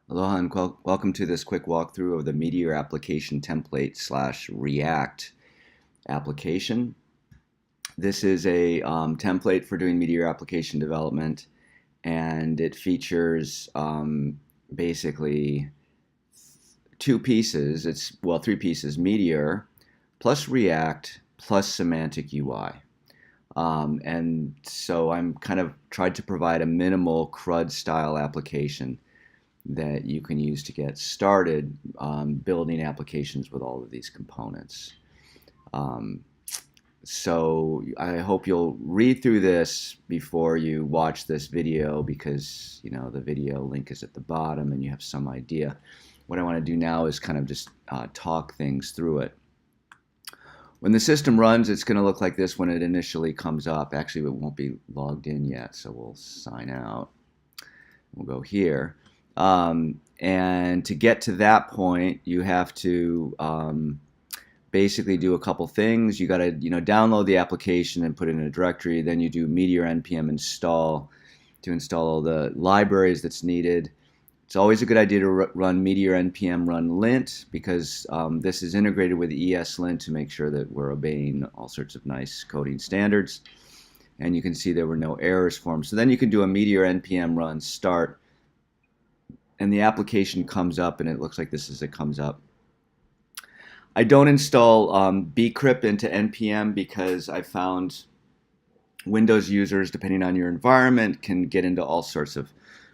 Aloha and welcome to this quick walkthrough of the Meteor application template/React application. This is a template for doing Meteor application development, and it features basically two pieces. Three pieces: Meteor plus React plus Semantic UI. And so I'm kind of tried to provide a minimal CRUD style application that you can use to get started building applications with all of these components. So I hope you'll read through this before you watch this video, because the video link is at the bottom and you have some idea. What I want to do now is kind of just talk things through it. When the system runs, it's going to look like this when it initially comes up. Actually, it won't be logged in yet, so we'll sign out. We'll go here. And to get to that point, you have to basically do a couple things. You got to download the application and put it in a directory. Then you do meteor npm install to install all the libraries that's needed. It's always a good idea to run meteor npm run lint, because this is integrated with ESLint to make sure that we're obeying all sorts of nice coding standards. And you can see there were no errors formed. So then you can do a meteor npm run start, and the application comes up, and it looks like this as it comes up. I don't install bcrypt into npm because I found Windows users, depending on your environment, can get into all sorts of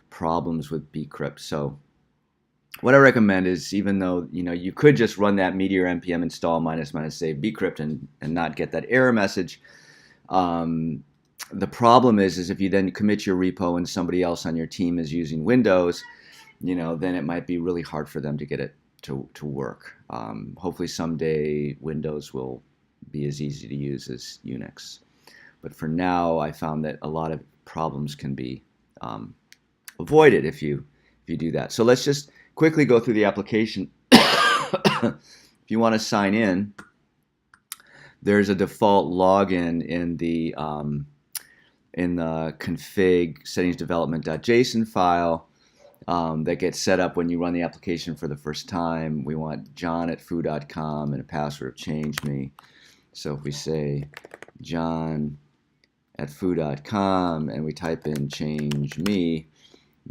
problems with bcrypt. So what I recommend is, even though you could just run that meteor npm install -- save bcrypt and not get that error message, the problem is if you then commit your repo and somebody else on your team is using Windows, then it might be really hard for them to get it to work. Hopefully someday Windows will be as easy to use as Unix. But for now, I found that a lot of problems can be avoided if you do that. So let's just quickly go through the application. If you want to sign in, there's a default login in the config settings development.json file that gets set up when you run the application for the first time. We want john@foo.com and a password of change me. So if we say john@foo.com and we type in change me,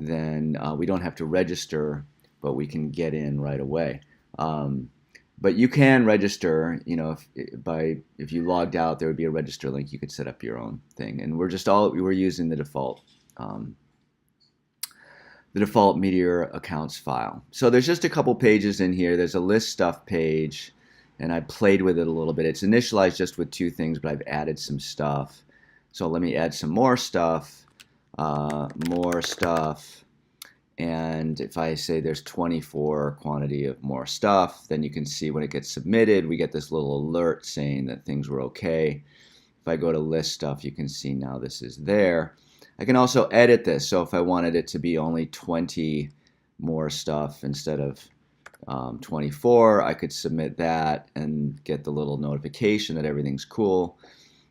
then we don't have to register, but we can get in right away. But you can register, if you logged out, there would be a register link. You could set up your own thing, and we're using the default Meteor accounts file. So there's just a couple pages in here. There's a list stuff page, and I played with it a little bit. It's initialized just with two things, but I've added some stuff. So let me add some more stuff. And if I say there's 24 quantity of more stuff, then you can see when it gets submitted, we get this little alert saying that things were okay. If I go to list stuff, you can see now this is there. I can also edit this. So if I wanted it to be only 20 more stuff instead of 24, I could submit that and get the little notification that everything's cool.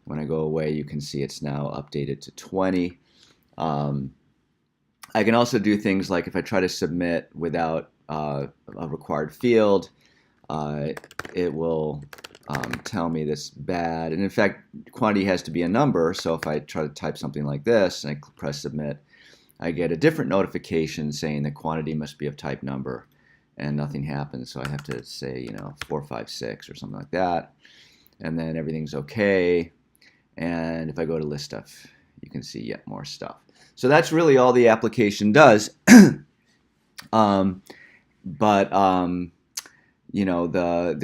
When I go away, you can see it's now updated to 20. I can also do things like if I try to submit without a required field, it will tell me that's bad. And in fact, quantity has to be a number. So if I try to type something like this and I press submit, I get a different notification saying that quantity must be of type number, and nothing happens. So I have to say 456 or something like that, and then everything's okay. And if I go to list stuff, you can see yet more stuff. So that's really all the application does. The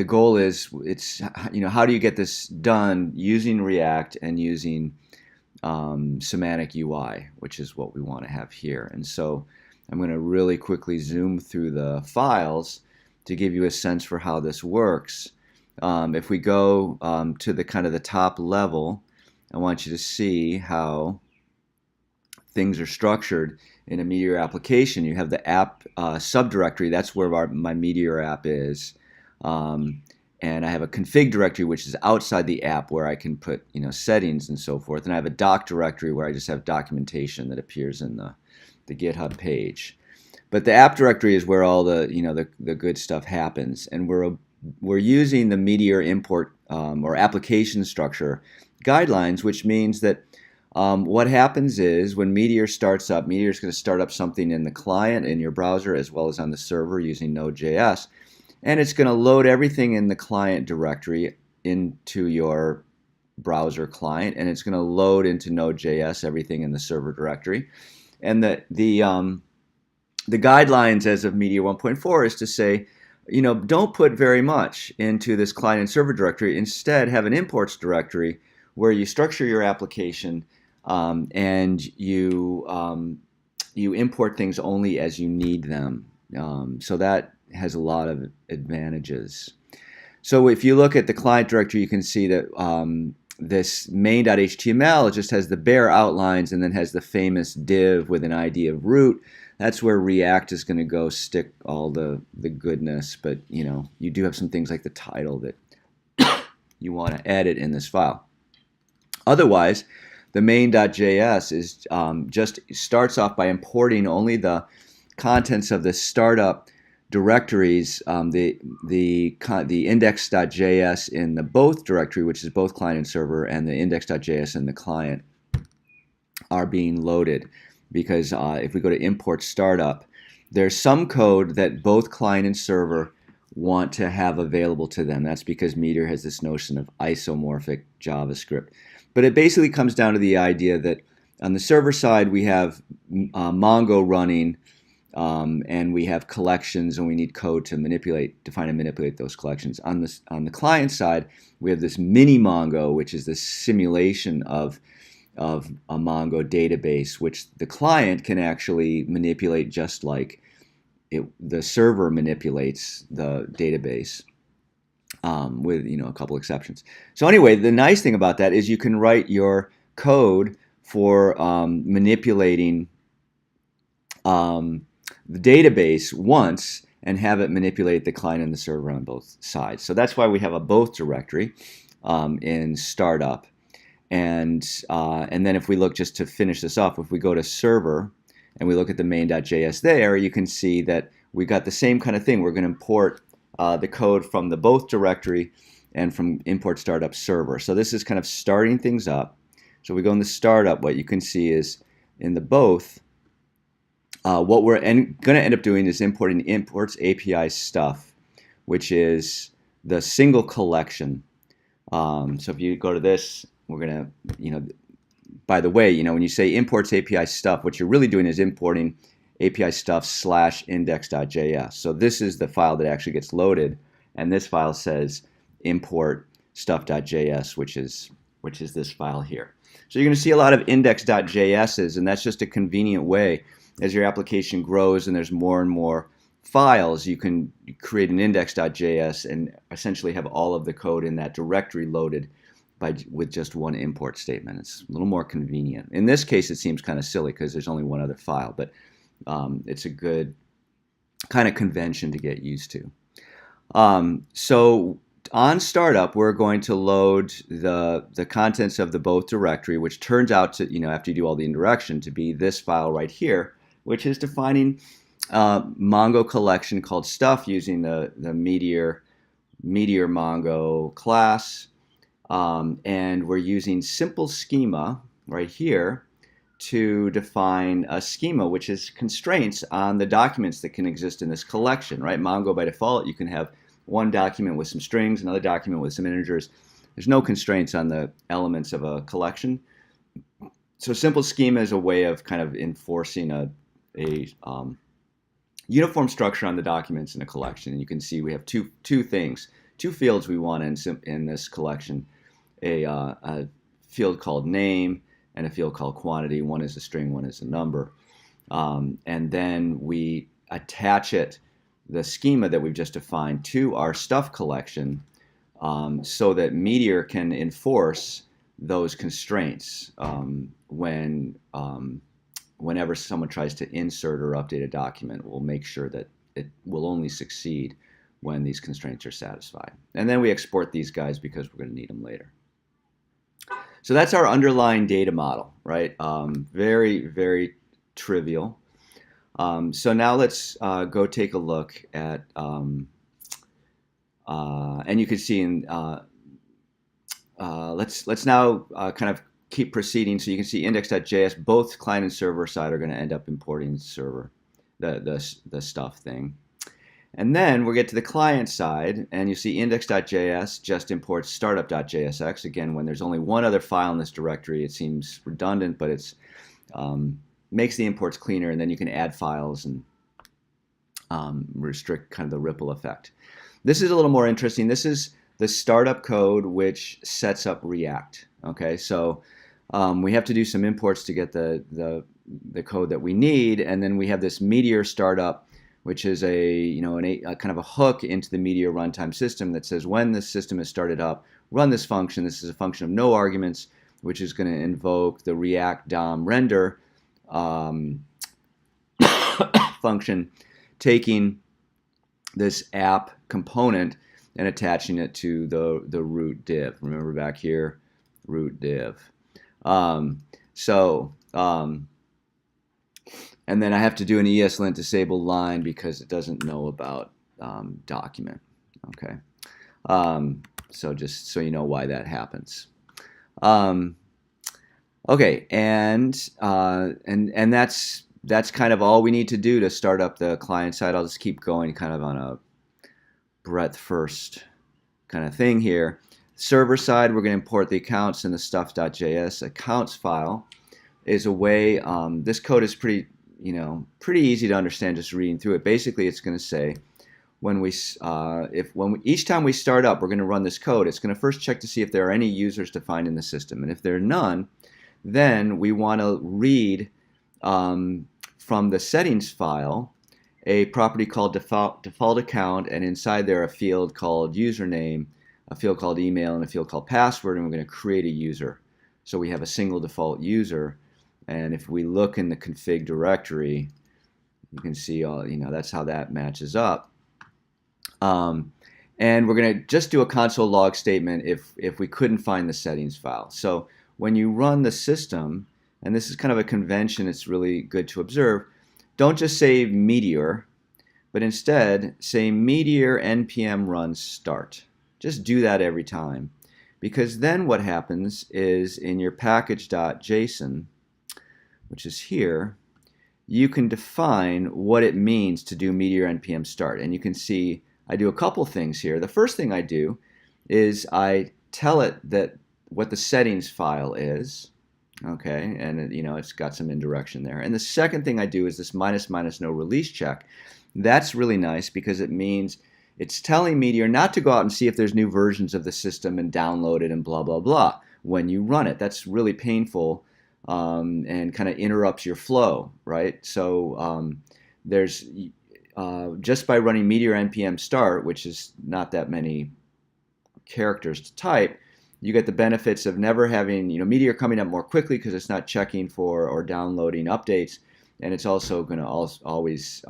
goal is, how do you get this done using React and using Semantic UI, which is what we want to have here. And so I'm going to really quickly zoom through the files to give you a sense for how this works. If we go to the kind of the top level, I want you to see how things are structured in a Meteor application. You have the app subdirectory. That's where my Meteor app is. And I have a config directory, which is outside the app, where I can put settings and so forth. And I have a doc directory where I just have documentation that appears in the GitHub page. But the app directory is where all the the good stuff happens, and we're using the Meteor import or application structure guidelines, which means that what happens is when Meteor starts up, Meteor is going to start up something in the client in your browser as well as on the server using Node.js, and it's going to load everything in the client directory into your browser client, and it's going to load into Node.js everything in the server directory. And the guidelines as of Meteor 1.4 is to say, don't put very much into this client and server directory. Instead, have an imports directory where you structure your application and you import things only as you need them. So that has a lot of advantages. So if you look at the client directory, you can see that this main.html just has the bare outlines and then has the famous div with an ID of root. That's where React is going to go stick all the goodness, but you do have some things like the title that you want to edit in this file. Otherwise, the main.js is just starts off by importing only the contents of the startup directories, the index.js in the both directory, which is both client and server, and the index.js in the client are being loaded. Because if we go to import startup, there's some code that both client and server want to have available to them. That's because Meteor has this notion of isomorphic JavaScript. But it basically comes down to the idea that on the server side, we have Mongo running, and we have collections, and we need code to define and manipulate those collections. On the client side, we have this mini Mongo, which is this simulation of a Mongo database, which the client can actually manipulate just like the server manipulates the database, with a couple exceptions. So anyway, the nice thing about that is you can write your code for manipulating the database once and have it manipulate the client and the server on both sides. So that's why we have a both directory in startup. And then if we look, just to finish this off, if we go to server and we look at the main.js there, you can see that we got the same kind of thing. We're going to import the code from the both directory and from import startup server. So this is kind of starting things up. So we go in the startup, what you can see is in the both, what we're going to end up doing is importing imports API stuff, which is the single collection. So if you go to this, we're going to, by the way, when you say imports API stuff, what you're really doing is importing API stuff / index.js. So this is the file that actually gets loaded, and this file says import stuff.js, which is this file here. So you're going to see a lot of index.js's, and that's just a convenient way. As your application grows and there's more and more files, you can create an index.js and essentially have all of the code in that directory loaded with just one import statement. It's a little more convenient. In this case, it seems kind of silly because there's only one other file, but it's a good kind of convention to get used to. So on startup, we're going to load the contents of the both directory, which turns out to, after you do all the indirection, to be this file right here, which is defining Mongo collection called stuff using the Meteor Mongo class. And we're using simple schema right here to define a schema, which is constraints on the documents that can exist in this collection, right? Mongo, by default, you can have one document with some strings, another document with some integers. There's no constraints on the elements of a collection. So simple schema is a way of kind of enforcing a uniform structure on the documents in a collection. And you can see we have two fields we want in this collection, a field called name and a field called quantity. One is a string, one is a number. And then we attach the schema that we've just defined to our stuff collection so that Meteor can enforce those constraints whenever someone tries to insert or update a document. We'll make sure that it will only succeed when these constraints are satisfied. And then we export these guys because we're going to need them later. So that's our underlying data model, right? Very, very trivial. So now let's go take a look at, and you can see in, let's now kind of keep proceeding. So you can see index.js, both client and server side are going to end up importing server, the stuff thing. And then we'll get to the client side, and you see index.js just imports startup.jsx. Again, when there's only one other file in this directory, it seems redundant, but it's makes the imports cleaner, and then you can add files and restrict kind of the ripple effect. This is a little more interesting. This is the startup code which sets up React. Okay, so we have to do some imports to get the code that we need, and then we have this Meteor startup, which is a kind of a hook into the Meteor runtime system that says when the system is started up, run this function. This is a function of no arguments, which is going to invoke the React DOM render function, taking this app component and attaching it to the root div. Remember back here, root div. And then I have to do an ESLint disable line because it doesn't know about document. Okay, so just so you know why that happens. Okay, and that's kind of all we need to do to start up the client side. I'll just keep going kind of on a breadth first kind of thing here. Server side, we're going to import the accounts and the stuff.js accounts file. Is a way. This code is pretty easy to understand just reading through it. Basically, it's going to say each time we start up, we're going to run this code. It's going to first check to see if there are any users defined in the system, and if there are none, then we want to read from the settings file a property called default account, and inside there a field called username, a field called email, and a field called password, and we're going to create a user. So we have a single default user, and if we look in the config directory, you can see all, that's how that matches up. And we're going to just do a console log statement if we couldn't find the settings file. So when you run the system, and this is kind of a convention it's really good to observe, don't just say Meteor, but instead say Meteor npm run start. Just do that every time, because then what happens is in your package.json, which is here, you can define what it means to do Meteor npm start. And you can see I do a couple things here. The first thing I do is I tell it that what the settings file is, okay, and it's got some indirection there. And the second thing I do is this ---- no release check. That's really nice because it means it's telling Meteor not to go out and see if there's new versions of the system and download it and blah blah blah when you run it. That's really painful and kind of interrupts your flow, right? So there's just by running Meteor npm start, which is not that many characters to type, you get the benefits of never having Meteor coming up more quickly because it's not checking for or downloading updates, and it's also going to always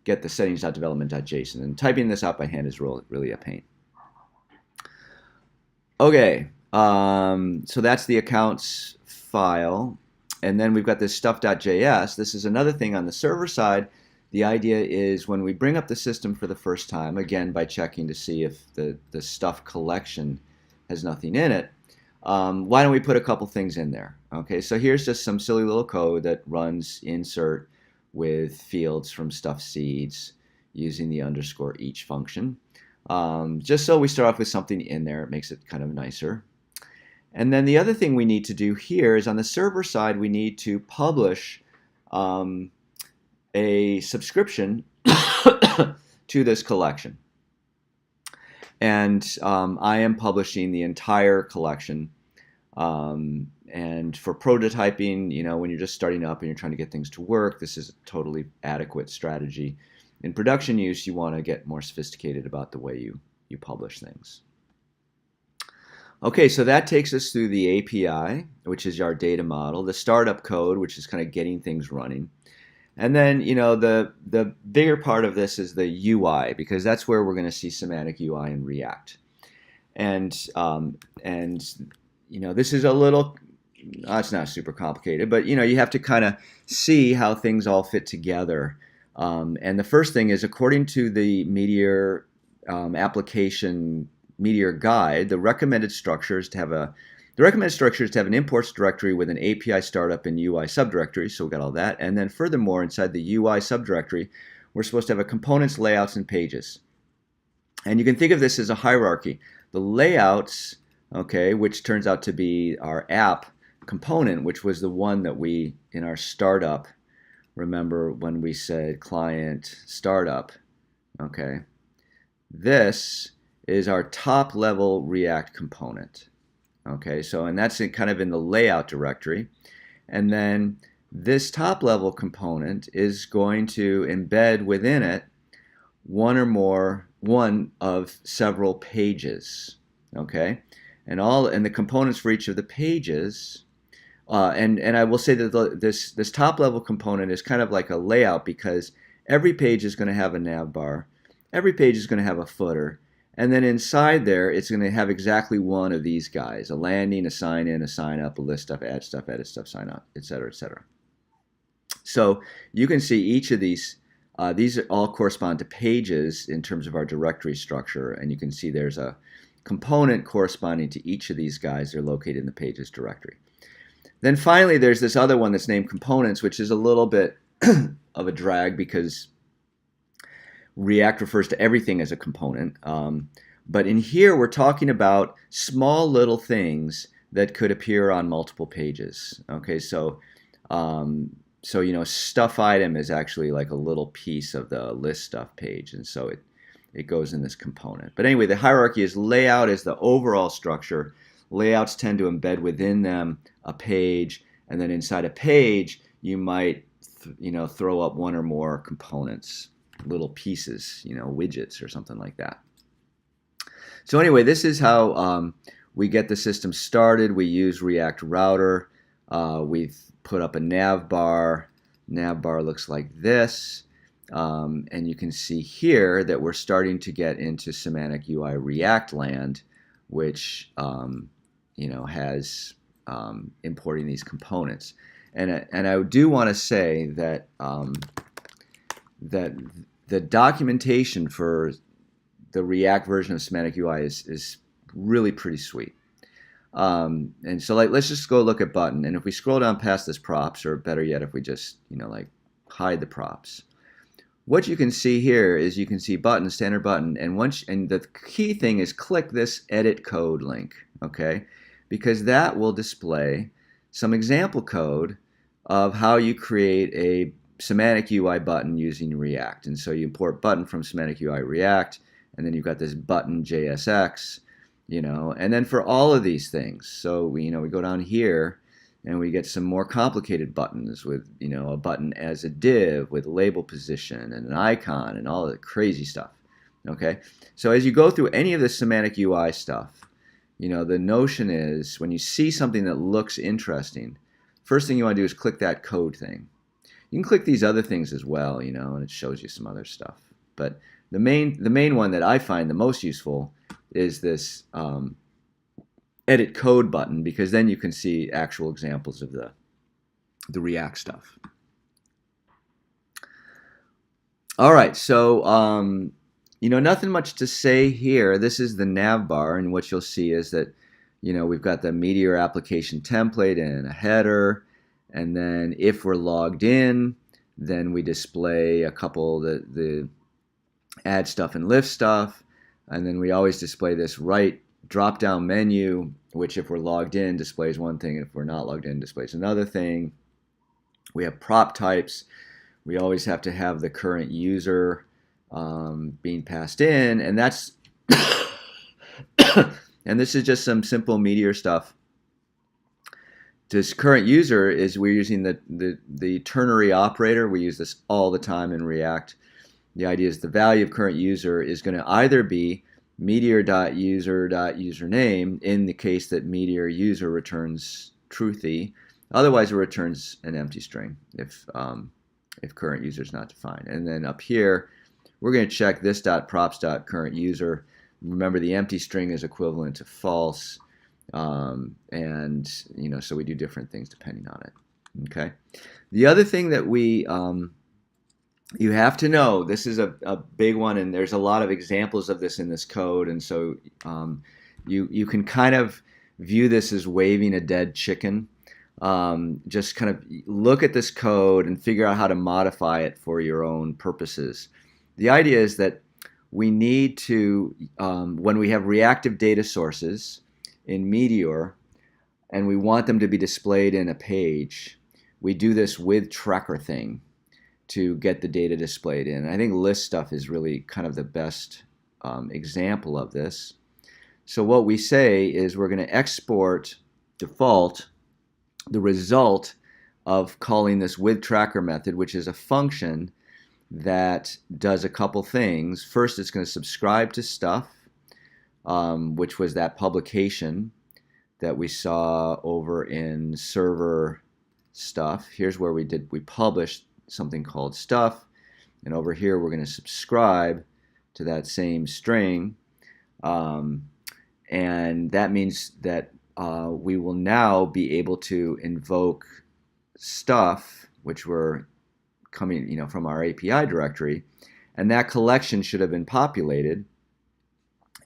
get the settings.development.json. And typing this out by hand is really a pain. Okay, so that's the accounts file, and then we've got this stuff.js. This is another thing on the server side. The idea is when we bring up the system for the first time, again by checking to see if the stuff collection has nothing in it, why don't we put a couple things in there? Okay, so here's just some silly little code that runs insert with fields from stuff seeds using the _each function. Just so we start off with something in there, it makes it kind of nicer. And then the other thing we need to do here is on the server side, we need to publish a subscription to this collection. And I am publishing the entire collection. And for prototyping, when you're just starting up and you're trying to get things to work, this is a totally adequate strategy. In production use, you want to get more sophisticated about the way you publish things. Okay, so that takes us through the API, which is our data model, the startup code, which is kind of getting things running. And then, the bigger part of this is the UI, because that's where we're going to see Semantic UI and React. And this is a little it's not super complicated, but you have to kind of see how things all fit together. And the first thing is, according to the Meteor application Meteor guide, the recommended structure is to have an imports directory with an API startup and UI subdirectory. So we got all that, and then furthermore, inside the UI subdirectory, we're supposed to have a components, layouts, and pages. And you can think of this as a hierarchy. The layouts, okay, which turns out to be our app component, which was the one that we, in our startup, remember when we said client startup, okay, this is our top level React component, okay, so, and that's kind of in the layout directory. And then this top level component is going to embed within it one of several pages, okay, and the components for each of the pages. And I will say that this top level component is kind of like a layout, because every page is going to have a navbar, every page is going to have a footer, and then inside there it's going to have exactly one of these guys: a landing, a sign in, a sign up, a list stuff, add stuff, edit stuff, sign up, etc., etc. So you can see each of these. These all correspond to pages in terms of our directory structure, and you can see there's a component corresponding to each of these guys. They're located in the pages directory. Then finally, there's this other one that's named components, which is a little bit of a drag because React refers to everything as a component. But in here, we're talking about small little things that could appear on multiple pages. Okay, so stuff item is actually like a little piece of the list stuff page, and so it goes in this component. But anyway, the hierarchy is layout is the overall structure. Layouts tend to embed within them a page, and then inside a page you might throw up one or more components, little pieces, widgets or something like that. So anyway, this is how we get the system started. We use React Router. We've put up a navbar. Navbar looks like this, and you can see here that we're starting to get into Semantic UI React land, which has importing these components. And I do want to say that that the documentation for the React version of Semantic UI is really pretty sweet. And so let's just go look at button, and if we scroll down past this props, or better yet, if we just hide the props, what you can see here is you can see button, standard button, and the key thing is click this edit code link, okay, because that will display some example code of how you create a Semantic UI button using React. And so you import button from Semantic UI React, and then you've got this button JSX, and then for all of these things, so we go down here and we get some more complicated buttons with a button as a div with label position and an icon and all the crazy stuff. Okay, so as you go through any of the Semantic UI stuff, the notion is when you see something that looks interesting, first thing you want to do is click that code thing. You can click these other things as well, and it shows you some other stuff. But the main one that I find the most useful is this edit code button, because then you can see actual examples of the React stuff. All right, so nothing much to say here. This is the navbar, and what you'll see is that we've got the Meteor application template and a header, and then if we're logged in, then we display a couple the add stuff and lift stuff, and then we always display this right drop-down menu, which if we're logged in displays one thing, and if we're not logged in displays another thing. We have prop types. We always have to have the current user being passed in, and that's and this is just some simple Meteor stuff. This current user is, we're using the ternary operator. We use this all the time in React. The idea is the value of current user is going to either be meteor.user.username in the case that meteor user returns truthy. Otherwise, it returns an empty string if current user is not defined. And then up here, we're going to check this .props.current user. Remember, the empty string is equivalent to false. And so we do different things depending on it. Okay. The other thing that you have to know, this is a big one, and there's a lot of examples of this in this code, and so you can kind of view this as waving a dead chicken. Just kind of look at this code and figure out how to modify it for your own purposes. The idea is that we need to, when we have reactive data sources in Meteor, and we want them to be displayed in a page, we do this with tracker thing to get the data displayed in. I think list stuff is really kind of the best example of this. So what we say is we're going to export default the result of calling this with tracker method, which is a function that does a couple things. First, it's going to subscribe to stuff, which was that publication that we saw over in server stuff. Here's where we published something called stuff, and over here we're going to subscribe to that same string, and that means that we will now be able to invoke stuff, which we're coming from our API directory, and that collection should have been populated,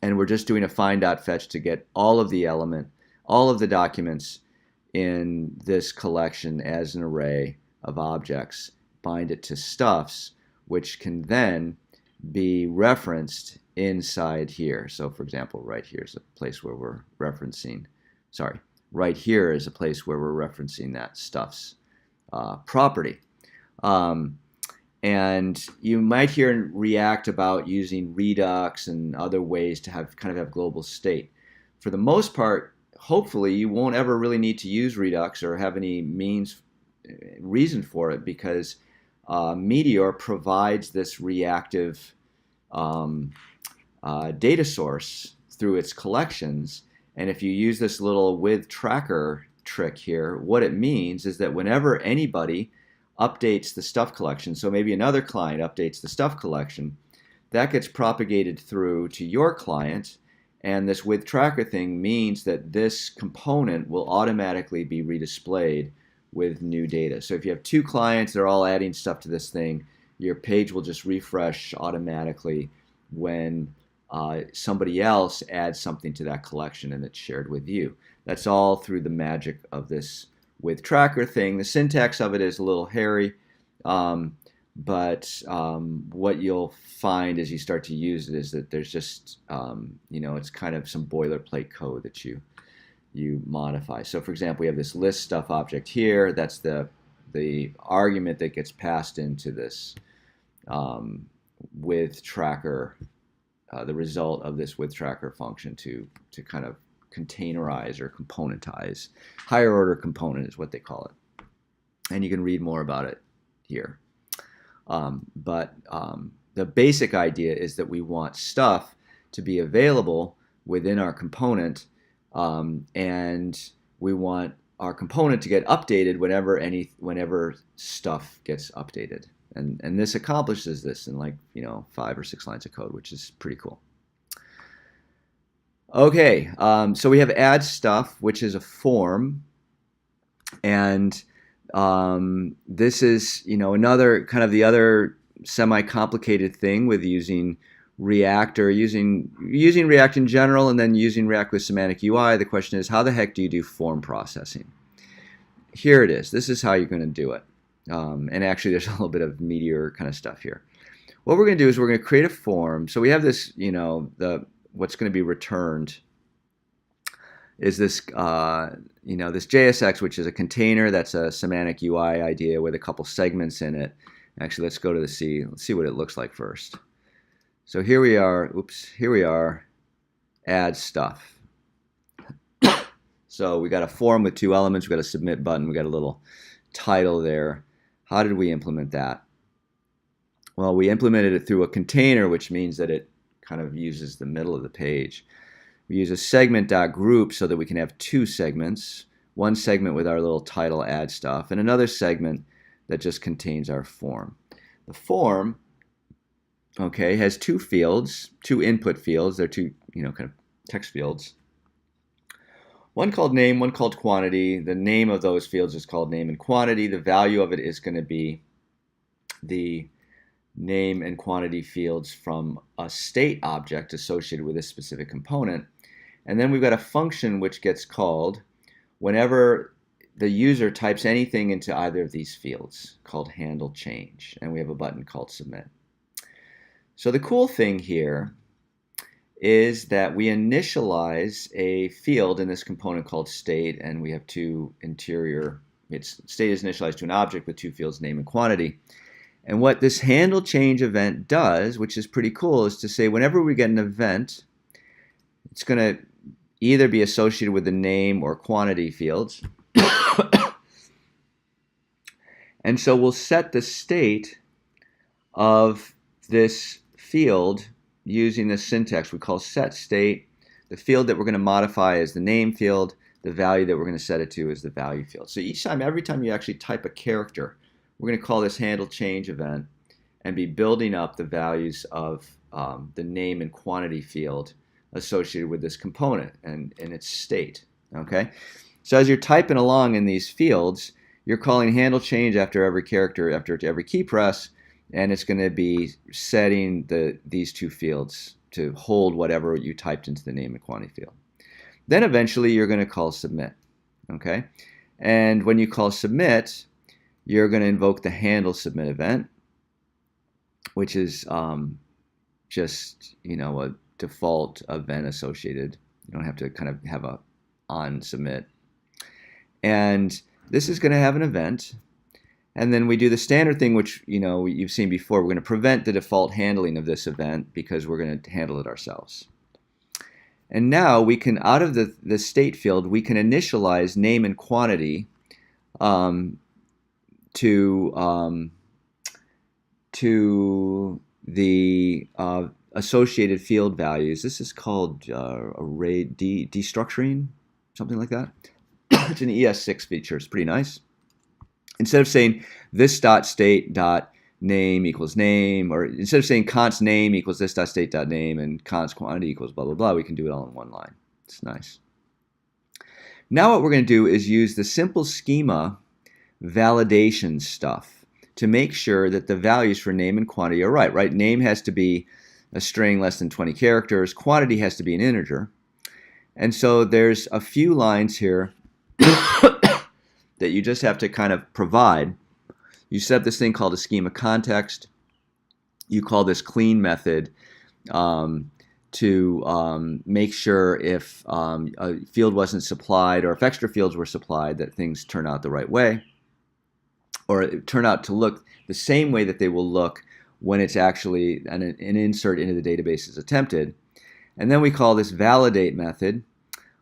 and we're just doing a find.fetch to get all of the documents in this collection as an array of objects, bind it to stuffs, which can then be referenced inside here. So for example, right here is a place where we're referencing, right here is a place where we're referencing that stuffs property. And you might hear in React about using Redux and other ways to have global state. For the most part, hopefully you won't ever really need to use Redux or have any reason for it, because Meteor provides this reactive data source through its collections. And if you use this little with tracker trick here, what it means is that whenever anybody updates the stuff collection, so maybe another client updates the stuff collection, that gets propagated through to your client, and this with tracker thing means that this component will automatically be redisplayed with new data. So if you have two clients, they're all adding stuff to this thing, your page will just refresh automatically when somebody else adds something to that collection and it's shared with you. That's all through the magic of this with tracker thing. The syntax of it is a little hairy, but what you'll find as you start to use it is that there's just, it's kind of some boilerplate code that you modify. So for example, we have this list stuff object here. That's the argument that gets passed into this with tracker, the result of this with tracker function to kind of containerize or componentize. Higher order component is what they call it. And you can read more about it here. But the basic idea is that we want stuff to be available within our component, and we want our component to get updated whenever stuff gets updated. And this accomplishes this in 5 or 6 lines of code, which is pretty cool. Okay, so we have add stuff, which is a form, and this is another kind of the other semi-complicated thing with using React, or using React in general, and then using React with Semantic UI. The question is, how the heck do you do form processing? Here it is. This is how you're going to do it. And actually, there's a little bit of Meteor kind of stuff here. What we're going to do is we're going to create a form. So we have this, what's going to be returned is this, this JSX, which is a container. That's a Semantic UI idea with a couple segments in it. Actually, let's go to the C. Let's see what it looks like first. So here we are. Oops. Here we are. Add stuff. So we got a form with 2 elements. We got a submit button. We got a little title there. How did we implement that? Well, we implemented it through a container, which means that it kind of uses the middle of the page. We use a segment.group so that we can have 2 segments. One segment with our little title add stuff, and another segment that just contains our form. The form, okay, has 2 fields, 2 input fields. They're 2, kind of text fields. One called name, one called quantity. The name of those fields is called name and quantity. The value of it is going to be the name and quantity fields from a state object associated with a specific component. And then we've got a function which gets called whenever the user types anything into either of these fields, called handle change. And we have a button called submit. So the cool thing here is that we initialize a field in this component called state, and we have two interior, state is initialized to an object with two fields, name and quantity. And what this handle change event does, which is pretty cool, is to say whenever we get an event, it's going to either be associated with the name or quantity fields. And so we'll set the state of this field using this syntax we call set state. The field that we're going to modify is the name field. The value that we're going to set it to is the value field. So each time, every time you actually type a character, we're going to call this handle change event and be building up the values of the name and quantity field associated with this component and its state. Okay? So as you're typing along in these fields, you're calling handle change after every character, after every key press, and it's going to be setting these two fields to hold whatever you typed into the name and quantity field. Then eventually you're going to call submit. Okay? And when you call submit, you're going to invoke the handle submit event, which is just, a default event associated. You don't have to kind of have a on submit. And this is going to have an event. And then we do the standard thing, which you've seen before. We're going to prevent the default handling of this event because we're going to handle it ourselves. And now we can, out of the state field, we can initialize name and quantity to the associated field values. This is called array destructuring, something like that. It's an ES6 feature. It's pretty nice. Instead of saying this dot state dot name equals name, or instead of saying const name equals this dot state dot name and const quantity equals blah, blah, blah, we can do it all in one line. It's nice. Now what we're going to do is use the simple schema validation stuff to make sure that the values for name and quantity are right? Name has to be a string less than 20 characters. Quantity has to be an integer. And so there's a few lines here that you just have to kind of provide. You set up this thing called a schema context. You call this clean method to make sure if a field wasn't supplied or if extra fields were supplied that things turn out the right way, or turn out to look the same way that they will look when it's actually an insert into the database is attempted. And then we call this validate method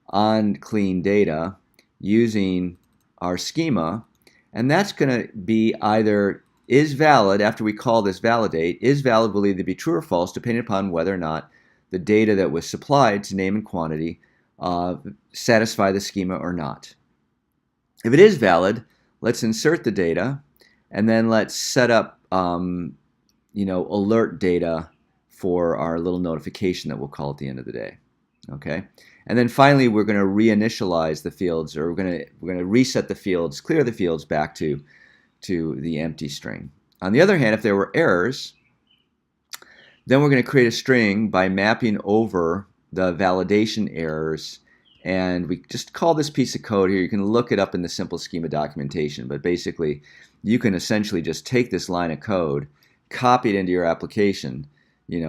on clean data using our schema, and that's going to be either is valid after we call this validate, is valid will either be true or false depending upon whether or not the data that was supplied to name and quantity satisfy the schema or not. If it is valid, let's insert the data, and then let's set up alert data for our little notification that we'll call at the end of the day. Okay? And then finally, we're going to reinitialize the fields, or we're going to reset the fields, clear the fields back to the empty string. On the other hand, if there were errors, then we're going to create a string by mapping over the validation errors, and we just call this piece of code here. You can look it up in the simple schema documentation, but basically, you can essentially just take this line of code, copy it into your application,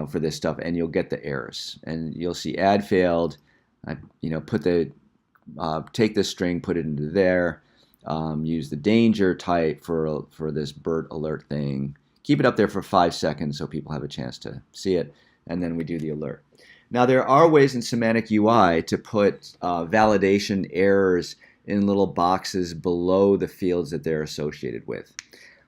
for this stuff, and you'll get the errors, and you'll see add failed. Take this string, put it into there, use the danger type for this BERT alert thing. Keep it up there for 5 seconds so people have a chance to see it, and then we do the alert. Now there are ways in Semantic UI to put validation errors in little boxes below the fields that they're associated with.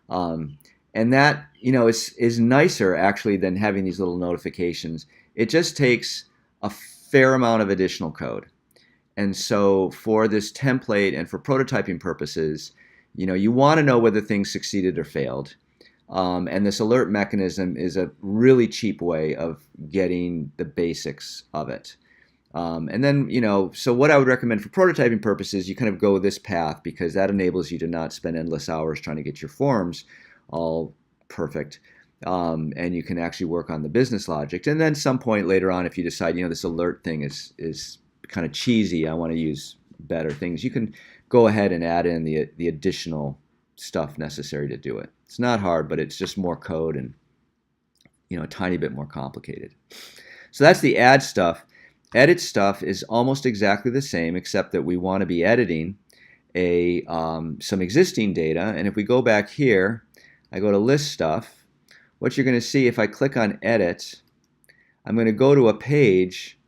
And that is nicer actually than having these little notifications. It just takes a fair amount of additional code. And so for this template and for prototyping purposes, you want to know whether things succeeded or failed. And this alert mechanism is a really cheap way of getting the basics of it. And then, so what I would recommend for prototyping purposes, you kind of go this path because that enables you to not spend endless hours trying to get your forms all perfect. And you can actually work on the business logic. And then some point later on, if you decide, this alert thing is kind of cheesy, I want to use better things, you can go ahead and add in the additional stuff necessary to do it. It's not hard, but it's just more code and a tiny bit more complicated. So that's the add stuff. Edit stuff is almost exactly the same, except that we want to be editing some existing data. And if we go back here, I go to list stuff. What you're going to see, if I click on edit, I'm going to go to a page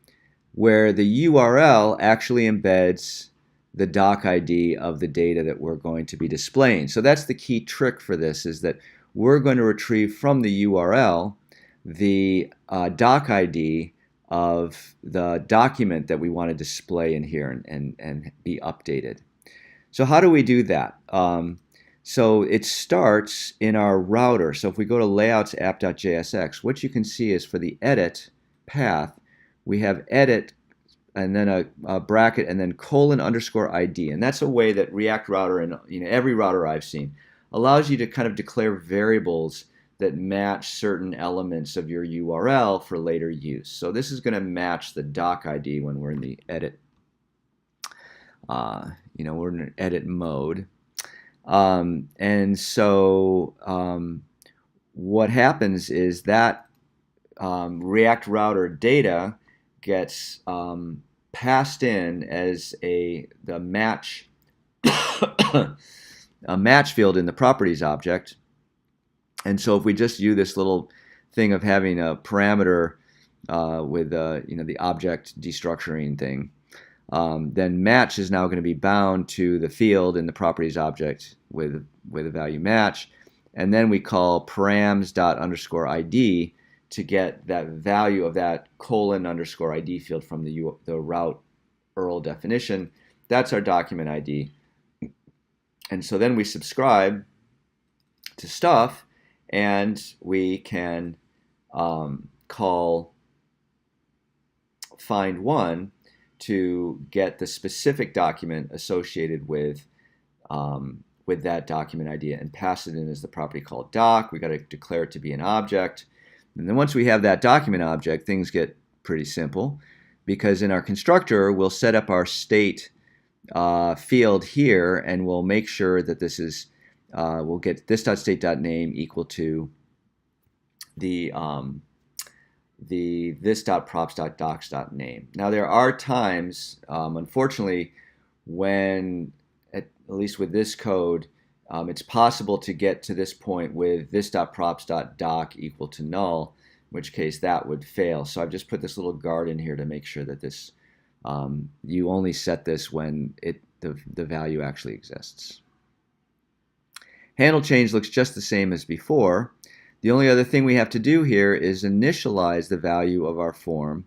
where the URL actually embeds the doc ID of the data that we're going to be displaying. So that's the key trick for this, is that we're going to retrieve from the URL the doc ID of the document that we want to display in here and be updated. So how do we do that? So it starts in our router. So if we go to layouts app.jsx, what you can see is for the edit path, we have edit and then a bracket and then :_ID. And that's a way that React Router and every router I've seen allows you to kind of declare variables that match certain elements of your URL for later use. So this is going to match the doc ID when we're in the edit. We're in an edit mode. And so what happens is that React Router data gets passed in as the match a match field in the properties object. And so if we just use this little thing of having a parameter with the object destructuring thing, then match is now going to be bound to the field in the properties object with a value match, and then we call params._id to get that value of that :_ID field from the route URL definition. That's our document ID. And so then we subscribe to stuff, and we can call find one to get the specific document associated with that document ID and pass it in as the property called doc. We got to declare it to be an object. And then once we have that document object, things get pretty simple, because in our constructor, we'll set up our state field here, and we'll make sure that this is, we'll get this.state.name equal to the this.props.docs.name. Now there are times, unfortunately, when, at least with this code, it's possible to get to this point with this.props.doc equal to null, in which case that would fail. So I've just put this little guard in here to make sure that this you only set this when the value actually exists. Handle change looks just the same as before. The only other thing we have to do here is initialize the value of our form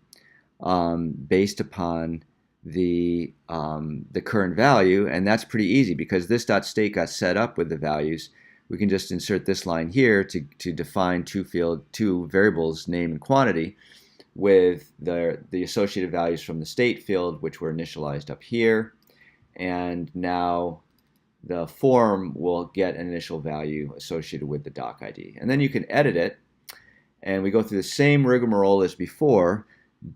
based upon the current value, and that's pretty easy because this.state got set up with the values. We can just insert this line here to define two variables, name and quantity, with the associated values from the state field, which were initialized up here, and now the form will get an initial value associated with the doc ID. And then you can edit it, and we go through the same rigmarole as before.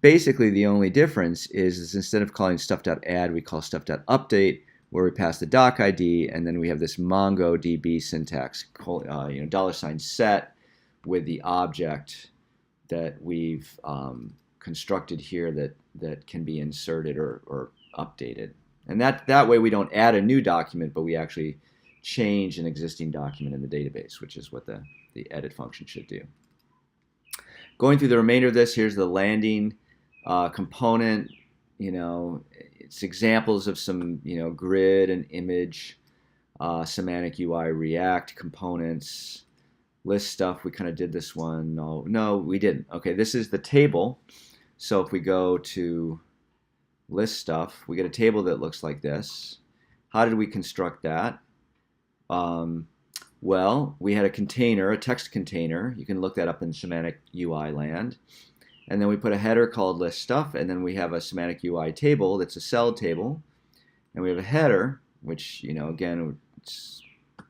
Basically, the only difference is instead of calling stuff.add, we call stuff.update, where we pass the doc ID, and then we have this MongoDB syntax, $set with the object that we've constructed here that can be inserted or updated. And that way we don't add a new document, but we actually change an existing document in the database, which is what the edit function should do. Going through the remainder of this, here's the landing component. It's examples of some grid and image, Semantic UI React components. List stuff, we kind of did this one. No, we didn't. Okay, this is the table. So if we go to list stuff, we get a table that looks like this. How did we construct that? Well, we had a container, a text container. You can look that up in Semantic UI land. and then we put a header called list stuff, and then we have a semantic UI table that's a cell table, and we have a header, which, again, it's,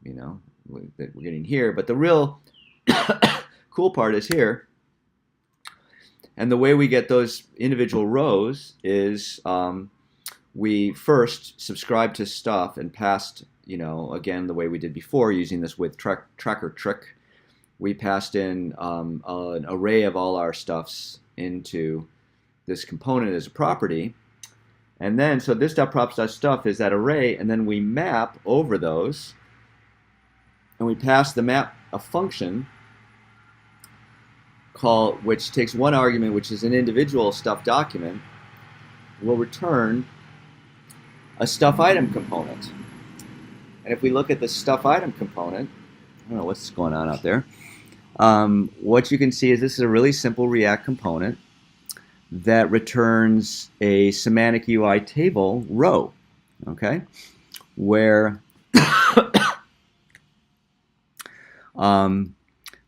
that we're getting here, but the real cool part is here. And the way we get those individual rows is we first subscribe to stuff and passed, again, the way we did before using this with tracker trick. We passed in an array of all our stuffs into this component as a property. And then, so this.props.stuff is that array, and then we map over those, and we pass the map a function which takes one argument, which is an individual stuff document, will return a stuff item component. And if we look at the stuff item component, I don't know what's going on out there. What you can see is this is a really simple React component that returns a semantic UI table row, okay, where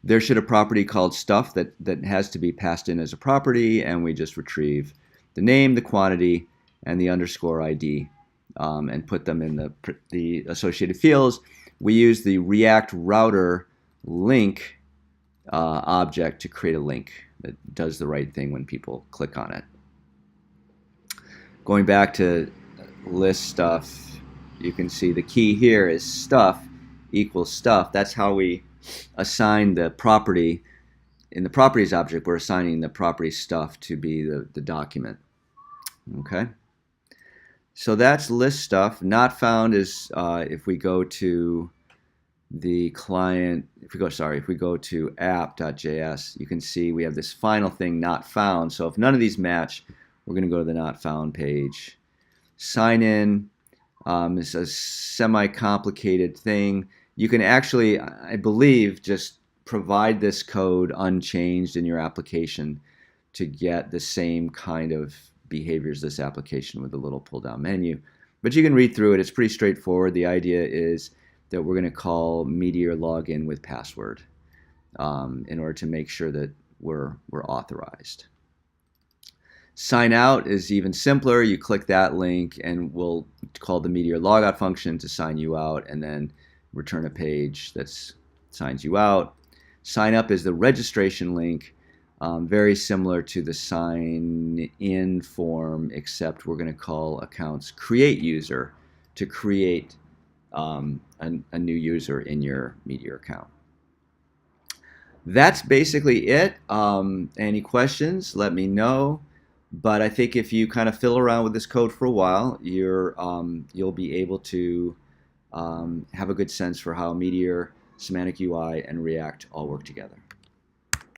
there should a property called stuff that has to be passed in as a property, and we just retrieve the name, the quantity, and the underscore ID, and put them in the associated fields. We use the React router link object to create a link that does the right thing when people click on it. Going back to list stuff, you can see the key here is stuff equals stuff. That's how we assign the property. In the properties object, we're assigning the property stuff to be the document. Okay, so that's list stuff. Not found is if we go to the client, if we go to app.js, you can see we have this final thing, not found. So if none of these match, we're going to go to the not found page. Sign in is a semi-complicated thing. You can actually, I believe, just provide this code unchanged in your application to get the same kind of behaviors this application with a little pull-down menu. But you can read through it. It's pretty straightforward. The idea is that we're going to call Meteor login with password in order to make sure that we're authorized. Sign out is even simpler. You click that link, and we'll call the Meteor logout function to sign you out, and then return a page that signs you out. Sign up is the registration link, very similar to the sign in form, except we're going to call accounts create user to create a new user in your Meteor account. That's basically it. Any questions, let me know. But I think if you kind of fiddle around with this code for a while, you'll be able to have a good sense for how Meteor, Semantic UI, and React all work together.